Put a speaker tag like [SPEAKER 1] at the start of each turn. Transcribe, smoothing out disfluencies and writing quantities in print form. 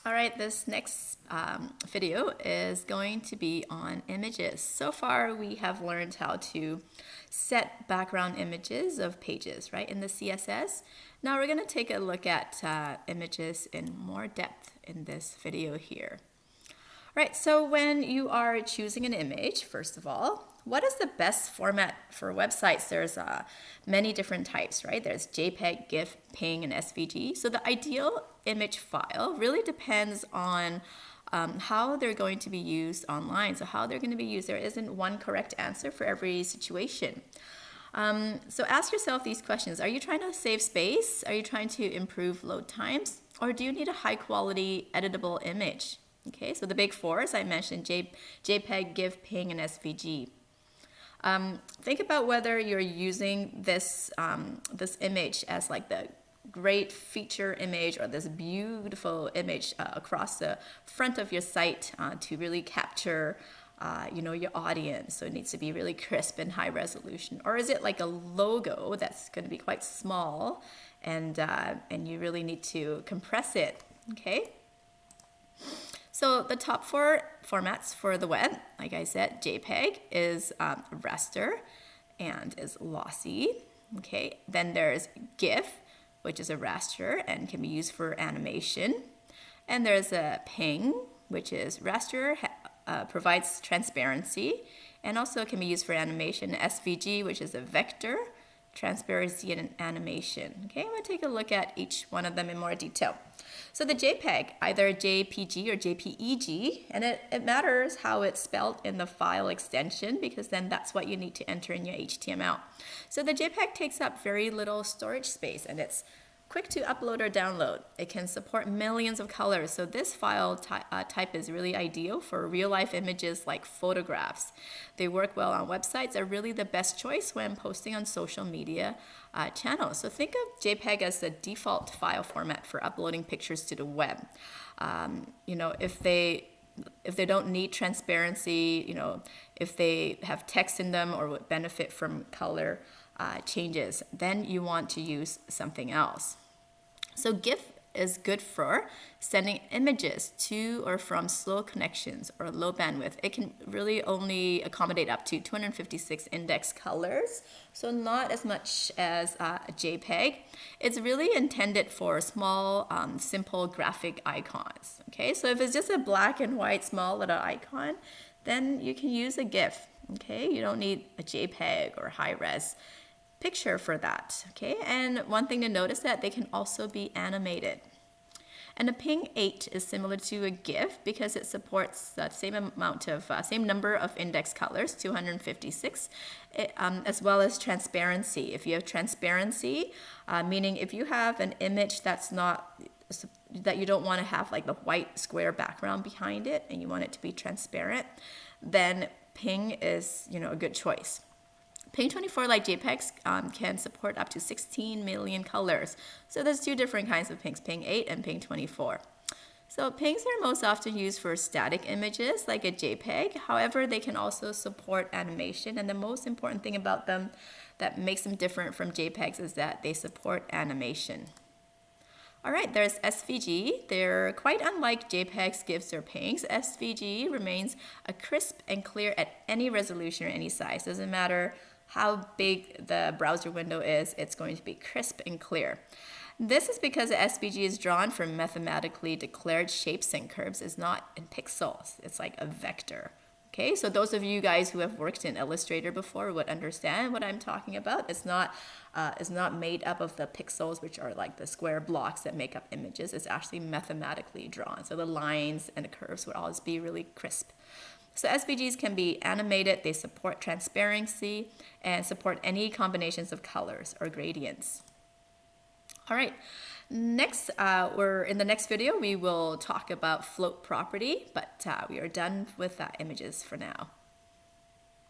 [SPEAKER 1] All right, this next video is going to be on images. So far, we have learned how to set background images of pages, right, in the CSS. Now we're going to take a look at images in more depth in this video here. All right, so when you are choosing an image, first of all, what is the best format for websites? There's many different types, right? There's JPEG, GIF, PNG, and SVG. So the ideal image file really depends on how they're going to be used online. So how they're going to be used, there isn't one correct answer for every situation. So ask yourself these questions. Are you trying to save space? Are you trying to improve load times? Or do you need a high quality editable image? Okay, so the big four, as I mentioned, JPEG, GIF, PNG, and SVG. Think about whether you're using this, this image as like the great feature image or this beautiful image across the front of your site to really capture your audience. So it needs to be really crisp and high resolution. Or is it like a logo that's going to be quite small and you really need to compress it, okay? So the top four formats for the web, like I said, JPEG is raster and is lossy. Okay, then there's GIF, which is a raster and can be used for animation. And there's a PNG, which is raster, provides transparency and also can be used for animation. SVG, which is a vector, transparency, and animation. Okay, I'm going to take a look at each one of them in more detail. So the JPEG, either JPG or JPEG, and it matters how it's spelled in the file extension because then that's what you need to enter in your HTML. So the JPEG takes up very little storage space and it's quick to upload or download. It can support millions of colors, so this file type is really ideal for real-life images like photographs. They work well on websites, are really the best choice when posting on social media channels. So think of JPEG as the default file format for uploading pictures to the web. If they don't need transparency, if they have text in them or would benefit from color changes, then you want to use something else. So GIF is good for sending images to or from slow connections or low bandwidth. It can really only accommodate up to 256 index colors, so not as much as a JPEG. It's really intended for small, simple graphic icons. Okay, so if it's just a black and white small little icon, then you can use a GIF. Okay, you don't need a JPEG or high-res picture for that, okay? And one thing to notice that they can also be animated. And a PNG 8 is similar to a GIF because it supports the same amount of, same number of index colors, 256, as well as transparency. If you have transparency, meaning if you have an image that you don't want to have like the white square background behind it and you want it to be transparent, then PNG is, a good choice. PNG 24, like JPEGs, can support up to 16 million colors. So there's two different kinds of PNGs, PNG 8 and PNG 24. So PNGs are most often used for static images like a JPEG. However, they can also support animation. And the most important thing about them that makes them different from JPEGs is that they support animation. All right, there's SVG. They're quite unlike JPEGs, GIFs, or PNGs. SVG remains a crisp and clear at any resolution or any size. Doesn't matter how big the browser window is, it's going to be crisp and clear. This is because the SVG is drawn from mathematically declared shapes and curves. It's not in pixels, it's like a vector. Okay, so those of you guys who have worked in Illustrator before would understand what I'm talking about. It's not made up of the pixels, which are like the square blocks that make up images. It's actually mathematically drawn. So the lines and the curves would always be really crisp. So SVGs can be animated, they support transparency, and support any combinations of colors or gradients. All right, next, in the next video, we will talk about float property, but we are done with images for now.